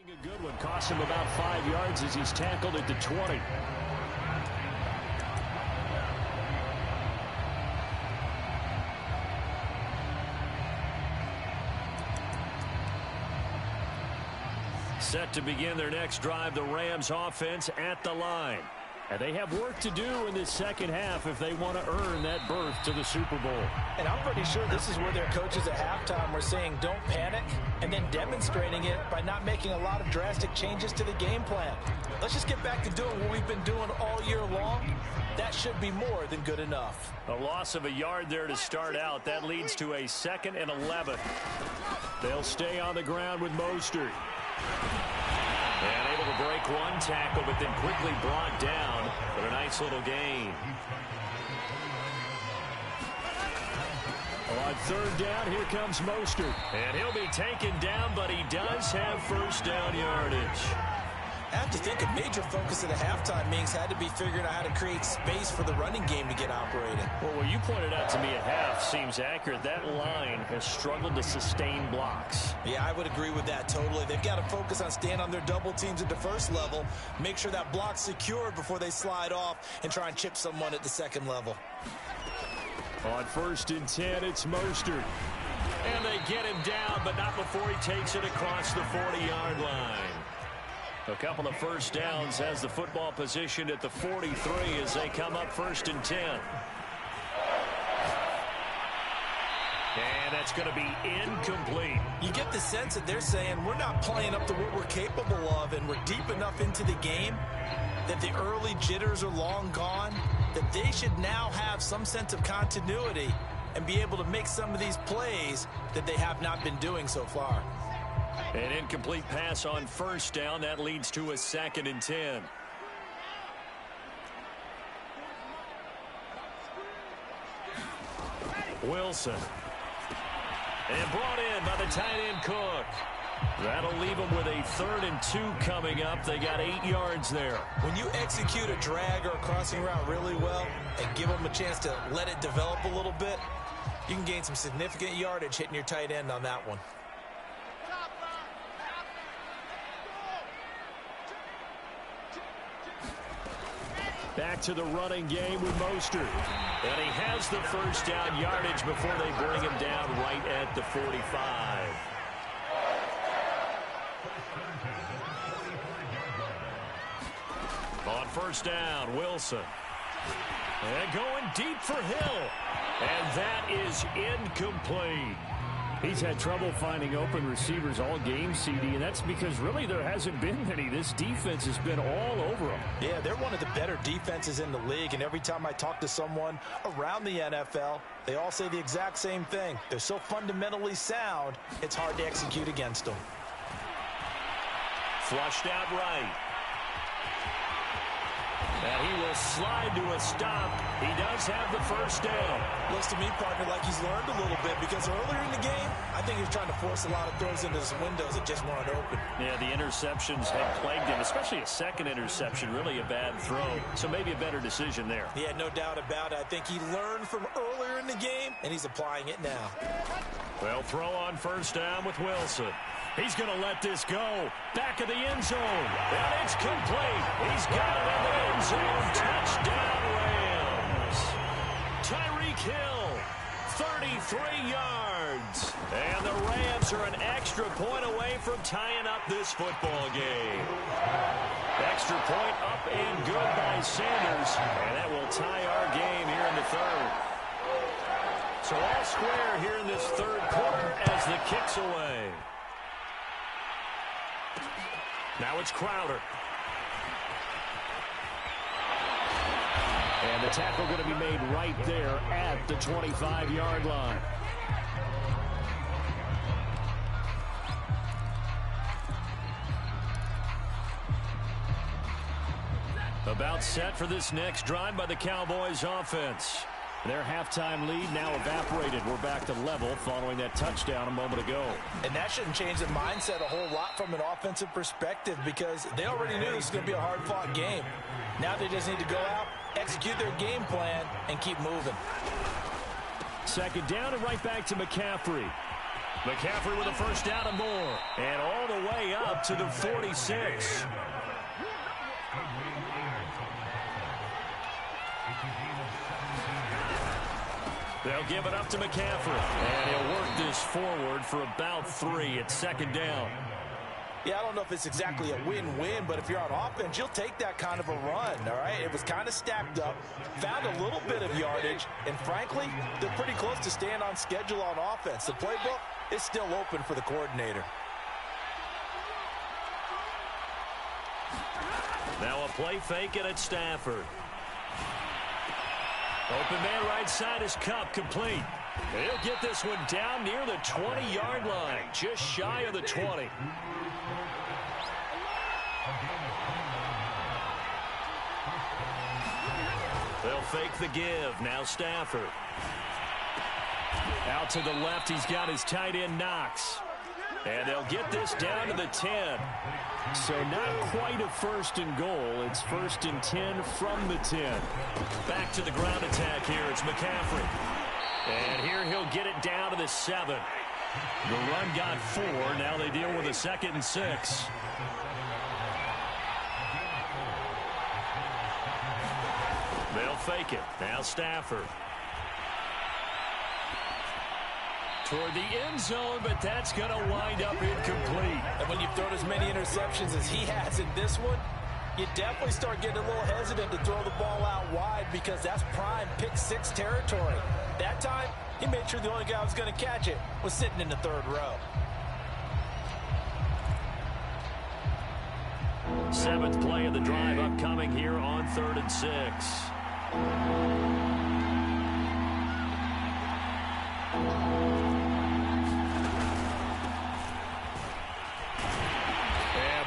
A good one. Cost him about 5 yards as he's tackled at the 20. Set to begin their next drive, the Rams offense at the line. And they have work to do in this second half if they want to earn that berth to the Super Bowl. And I'm pretty sure this is where their coaches at halftime were saying don't panic, and then demonstrating it by not making a lot of drastic changes to the game plan. Let's just get back to doing what we've been doing all year long. That should be more than good enough. A loss of a yard there to start out. That leads to a 2nd and 11. They'll stay on the ground with Mostert. And able to break one tackle, but then quickly brought down for a nice little gain. On 3rd down, here comes Mostert. And he'll be taken down, but he does have first down yardage. I have to think a major focus of the halftime meetings had to be figuring out how to create space for the running game to get operating. Well, what you pointed out to me at half seems accurate. That line has struggled to sustain blocks. Yeah, I would agree with that totally. They've got to focus on staying on their double teams at the first level, make sure that block's secured before they slide off and try and chip someone at the second level. On 1st and 10, it's Mostert. And they get him down, but not before he takes it across the 40-yard line. A couple of first downs has the football position at the 43 as they come up 1st and 10. And that's going to be incomplete. You get the sense that they're saying we're not playing up to what we're capable of, and we're deep enough into the game that the early jitters are long gone, that they should now have some sense of continuity and be able to make some of these plays that they have not been doing so far. An incomplete pass on 1st down. That leads to a 2nd and 10. Wilson. And brought in by the tight end Cook. That'll leave them with a 3rd and 2 coming up. They got 8 yards there. When you execute a drag or a crossing route really well and give them a chance to let it develop a little bit, you can gain some significant yardage hitting your tight end on that one. Back to the running game with Mostert. And he has the first down yardage before they bring him down right at the 45. On 1st down, Wilson. And going deep for Hill. And that is incomplete. He's had trouble finding open receivers all game, CD, and that's because really there hasn't been many. This defense has been all over them. Yeah, they're one of the better defenses in the league, and every time I talk to someone around the NFL, they all say the exact same thing. They're so fundamentally sound, it's hard to execute against them. Flushed out right. And he will slide to a stop. He does have the first down. Looks to me, partner, like he's learned a little bit because earlier in the game, I think he was trying to force a lot of throws into some windows that just weren't open. Yeah, the interceptions had plagued him, especially a second interception, really a bad throw. So maybe a better decision there. Yeah, no doubt about it. I think he learned from earlier in the game, and he's applying it now. Well, throw on 1st down with Wilson. He's going to let this go. Back of the end zone. And it's complete. He's got it in the end zone. Touchdown, Rams. Tyreek Hill, 33 yards. And the Rams are an extra point away from tying up this football game. Extra point up and good by Sanders. And that will tie our game here in the 3rd. So all square here in this 3rd quarter as the kick's away. Now it's Crowder. And the tackle going to be made right there at the 25-yard line. About set for this next drive by the Cowboys offense. Their halftime lead now evaporated. We're back to level following that touchdown a moment ago. And that shouldn't change the mindset a whole lot from an offensive perspective because they already knew this was going to be a hard-fought game. Now they just need to go out, execute their game plan, and keep moving. 2nd down and right back to McCaffrey. McCaffrey with a first down and more. And all the way up to the 46. They'll give it up to McCaffrey. And he'll work this forward for about 3. It's second down. Yeah, I don't know if it's exactly a win-win, but if you're on offense, you'll take that kind of a run, all right? It was kind of stacked up, found a little bit of yardage, and frankly, they're pretty close to staying on schedule on offense. The playbook is still open for the coordinator. Now a play fake it at Stafford. Open man right side is Kupp, complete. He'll get this one down near the 20-yard line, just shy of the 20. They'll fake the give. Now Stafford. Out to the left, he's got his tight end Knox. And they'll get this down to the 10. So not quite a first and goal. It's first and 10 from the 10. Back to the ground attack here. It's McCaffrey. And here he'll get it down to the 7. The run got 4. Now they deal with a 2nd and 6. They'll fake it. Now Stafford. Toward the end zone, but that's going to wind up incomplete. And when you've thrown as many interceptions as he has in this one, you definitely start getting a little hesitant to throw the ball out wide because that's prime pick-6 territory. That time, he made sure the only guy who was going to catch it was sitting in the 3rd row. 7th play of the drive upcoming here on 3rd and 6.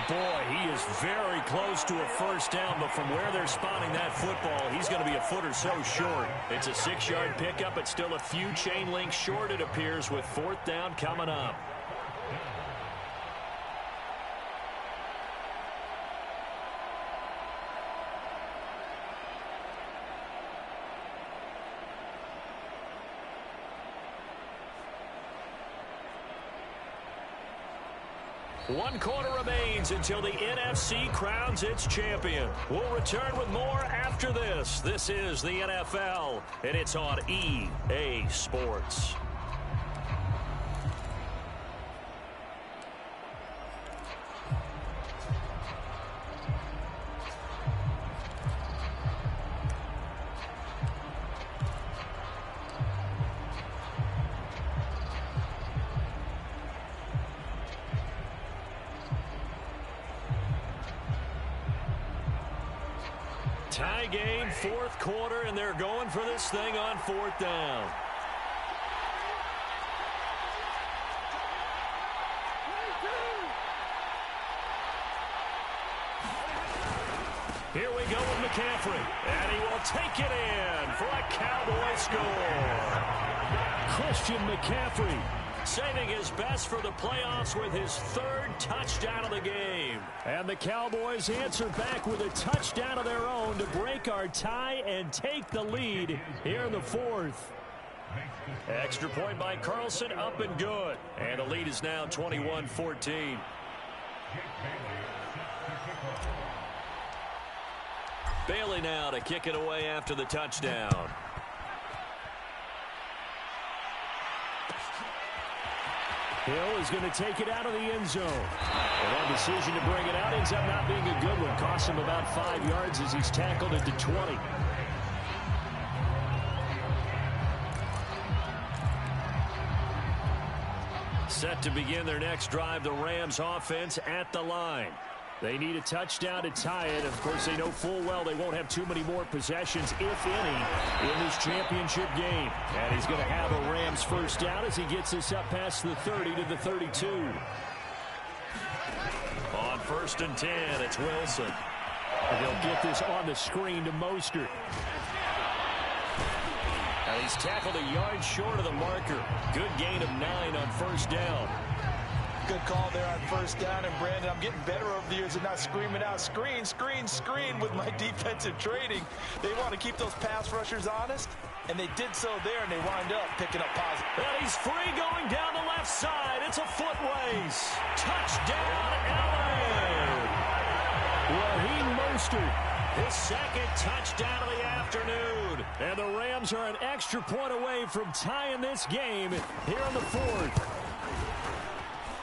Boy, he is very close to a first down, but from where they're spotting that football, he's going to be a foot or so short. It's a 6-yard pickup. It's still a few chain links short, it appears, with 4th down coming up. One quarter remains until the NFC crowns its champion. We'll return with more after this. This is the NFL, and it's on EA Sports. Tie game, 4th quarter, and they're going for this thing on 4th down. Here we go with McCaffrey, and he will take it in for a Cowboy score. Christian McCaffrey saving his best for the playoffs with his 3rd touchdown of the game. And the Cowboys answer back with a touchdown of their own to break our tie and take the lead here in the 4th. Extra point by Carlson, up and good. And the lead is now 21-14. Bailey now to kick it away after the touchdown. Hill is going to take it out of the end zone. And that decision to bring it out ends up not being a good one. Costs him about 5 yards as he's tackled at the 20. Set to begin their next drive, the Rams offense at the line. They need a touchdown to tie it. Of course, they know full well they won't have too many more possessions, if any, in this championship game. And he's going to have a Rams first down as he gets this up past the 30 to the 32. On 1st and 10, it's Wilson. And they'll get this on the screen to Mostert. And he's tackled a yard short of the marker. Good gain of 9 on 1st down. Good call there on 1st down, and Brandon, I'm getting better over the years and not screaming out screen, screen, screen with my defensive training. They want to keep those pass rushers honest, and they did so there, and they wind up picking up positive. And he's free going down the left side. It's a foot race. Touchdown, LA. Raheem Mostert, his second touchdown of the afternoon. And the Rams are an extra point away from tying this game here in the fourth.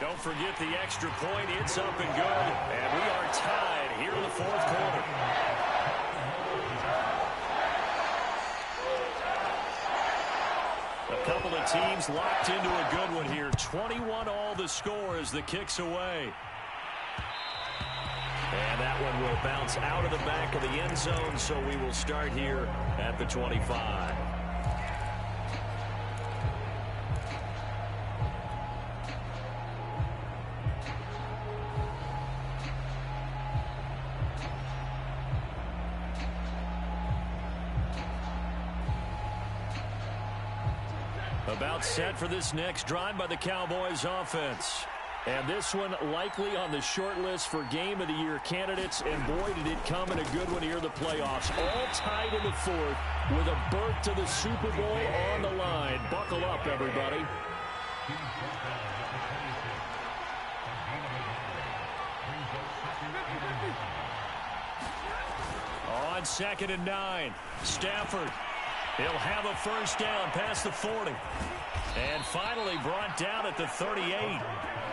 Don't forget the extra point. It's up and good. And we are tied here in the fourth quarter. A couple of teams locked into a good one here. 21 all the score as the kick's away. And that one will bounce out of the back of the end zone, so we will start here at the 25. About set for this next drive by the Cowboys offense. And this one likely on the short list for Game of the Year candidates. And boy, did it come in a good one here in the playoffs. All tied in the fourth with a berth to the Super Bowl on the line. Buckle up, everybody. On 2nd and 9, Stafford. He'll have a first down past the 40. And finally brought down at the 38.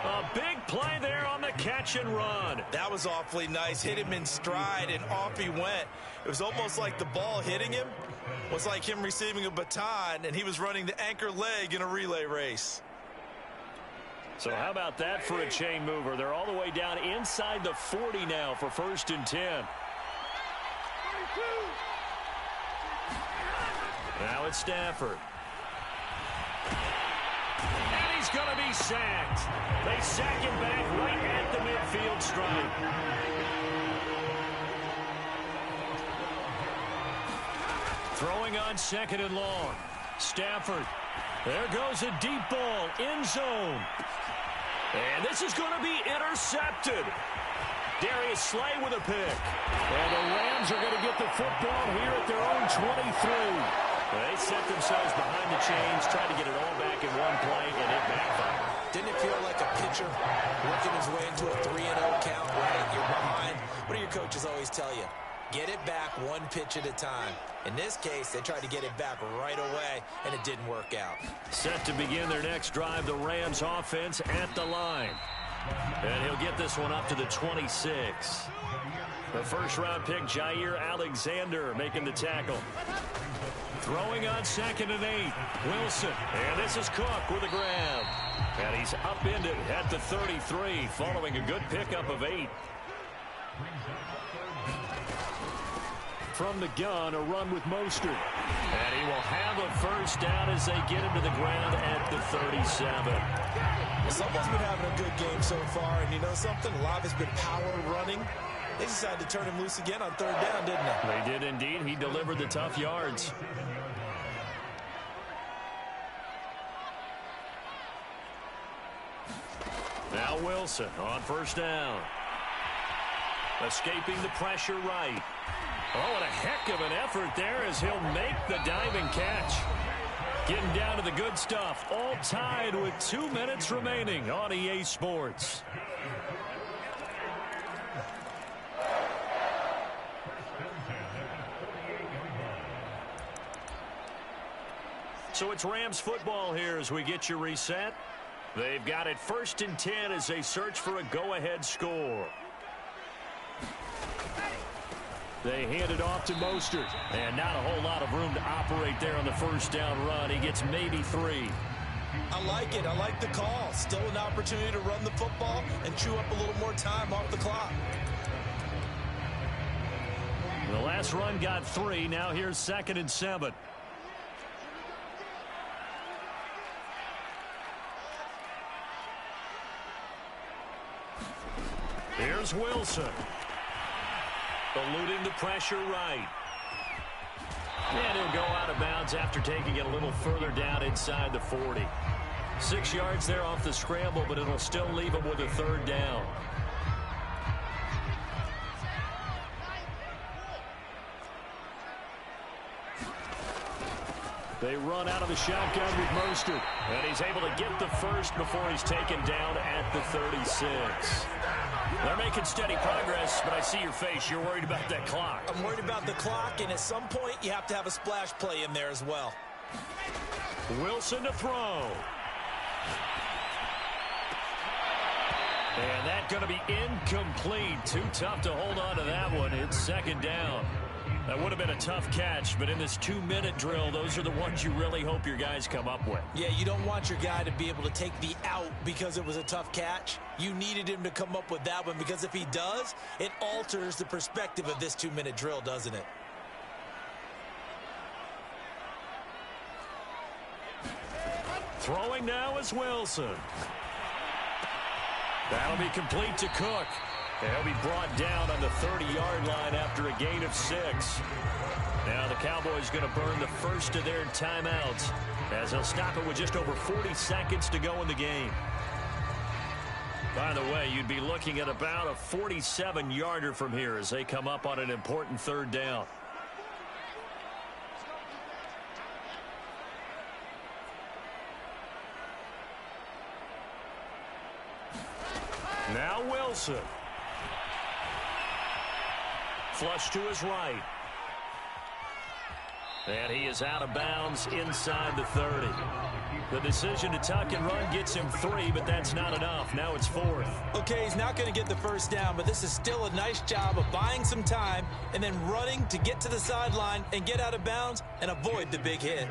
A big play there on the catch and run. That was awfully nice. Hit him in stride, and off he went. It was almost like the ball hitting him was like him receiving a baton, and he was running the anchor leg in a relay race. So how about that for a chain mover? They're all the way down inside the 40 now for 1st and 10. Now it's Stafford. And he's going to be sacked. They sack him back right at the midfield stripe. Throwing on 2nd and long. Stafford. There goes a deep ball. End zone. And this is going to be intercepted. Darius Slay with a pick. And the Rams are going to get the football here at their own 23. They set themselves behind the chains, tried to get it all back in one play, and it backfired. Didn't it feel like a pitcher working his way into a 3-0 count, right? You're behind. What do your coaches always tell you? Get it back one pitch at a time. In this case, they tried to get it back right away, and it didn't work out. Set to begin their next drive, the Rams offense at the line. And he'll get this one up to the 26. The first-round pick, Jair Alexander, making the tackle. Throwing on 2nd and 8. Wilson. And this is Cook with a grab. And he's upended at the 33, following a good pickup of 8. From the gun, a run with Mostert. And he will have a first down as they get him to the ground at the 37. Someone's been having a good game so far, and you know something? A lot of it's been power running. They decided to turn him loose again on 3rd down, didn't they? They did indeed. He delivered the tough yards. Now Wilson on 1st down. Escaping the pressure right. Oh, and a heck of an effort there as he'll make the diving catch. Getting down to the good stuff. All tied with 2 minutes remaining on EA Sports. So it's Rams football here as we get you reset. They've got it 1st and 10 as they search for a go-ahead score. They hand it off to Mostert. And not a whole lot of room to operate there on the first down run. He gets maybe 3. I like it. I like the call. Still an opportunity to run the football and chew up a little more time off the clock. The last run got 3. Now here's 2nd and 7. Here's Wilson. Eluding the pressure right. And he'll go out of bounds after taking it a little further down inside the 40. 6 yards there off the scramble, but it'll still leave him with a 3rd down. They run out of the shotgun with Mostert. And he's able to get the first before he's taken down at the 36. They're making steady progress, but I see your face. You're worried about that clock. I'm worried about the clock, and at some point you have to have a splash play in there as well. Wilson to throw. And that's going to be incomplete. Too tough to hold on to that one. It's second down. That would have been a tough catch, but in this 2-minute drill, those are the ones you really hope your guys come up with. Yeah, you don't want your guy to be able to take the out because it was a tough catch. You needed him to come up with that one, because if he does, it alters the perspective of this 2-minute drill, doesn't it? Throwing now is Wilson. That'll be complete to Cook. He'll be brought down on the 30-yard line after a gain of 6. Now the Cowboys going to burn the first of their timeouts as they'll stop it with just over 40 seconds to go in the game. By the way, you'd be looking at about a 47-yarder from here as they come up on an important third down. Now Wilson. Flush to his right. And he is out of bounds inside the 30. The decision to tuck and run gets him 3, but that's not enough. Now it's 4th. Okay, he's not going to get the first down, but this is still a nice job of buying some time and then running to get to the sideline and get out of bounds and avoid the big hit.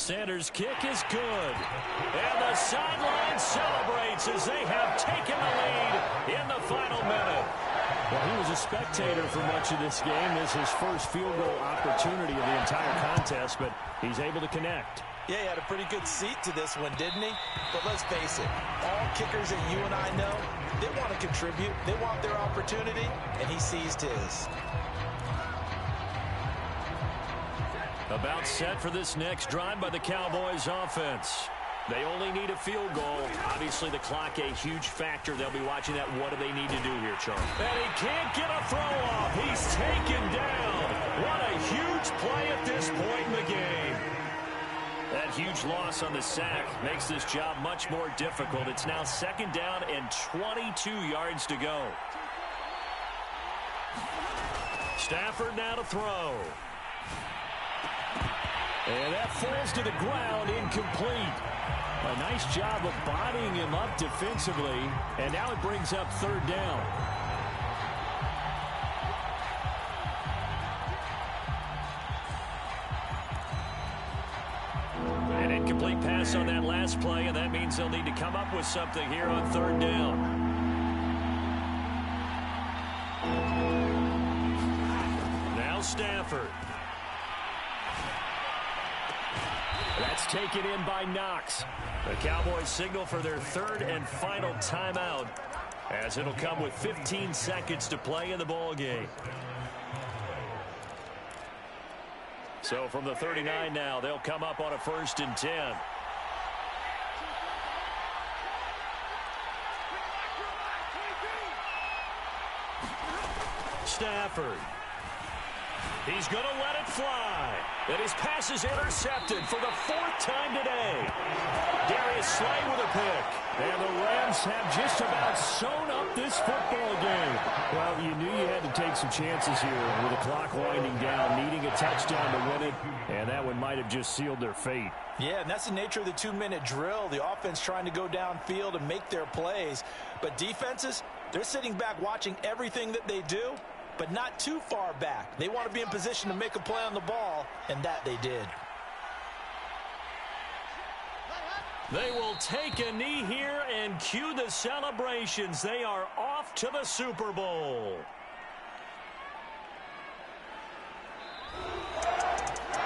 Sanders' kick is good. And the sideline celebrates as they have taken the lead in the final minute. Well, he was a spectator for much of this game. This is his first field goal opportunity of the entire contest, but he's able to connect. Yeah, he had a pretty good seat to this one, didn't he? But let's face it, all kickers that you and I know, they want to contribute. They want their opportunity, and he seized his. About set for this next drive by the Cowboys offense. They only need a field goal. Obviously, the clock a huge factor. They'll be watching that. What do they need to do here, Charles? And he can't get a throw off. He's taken down. What a huge play at this point in the game. That huge loss on the sack makes this job much more difficult. It's now second down and 22 yards to go. Stafford now to throw. And that falls to the ground, incomplete. A nice job of bodying him up defensively. And now it brings up third down. An incomplete pass on that last play, and that means they'll need to come up with something here on third down. Now Stafford. That's taken in by Knox. The Cowboys signal for their third and final timeout, as it'll come with 15 seconds to play in the ball game. So from the 39 now, they'll come up on a 1st and 10. Stafford. He's going to let it fly. And his pass is intercepted for the 4th time today. Darius Slay with a pick. And the Rams have just about sewn up this football game. Well, you knew you had to take some chances here with the clock winding down, needing a touchdown to win it. And that one might have just sealed their fate. Yeah, and that's the nature of the 2-minute drill. The offense trying to go downfield and make their plays. But defenses, they're sitting back watching everything that they do, but not too far back. They want to be in position to make a play on the ball, and that they did. They will take a knee here and cue the celebrations. They are off to the Super Bowl.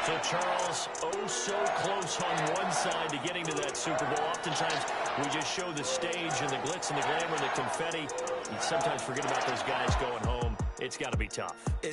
So, Charles, oh so close on one side to getting to that Super Bowl. Oftentimes, we just show the stage and the glitz and the glamour, the confetti. You sometimes forget about those guys going home. It's got to be tough.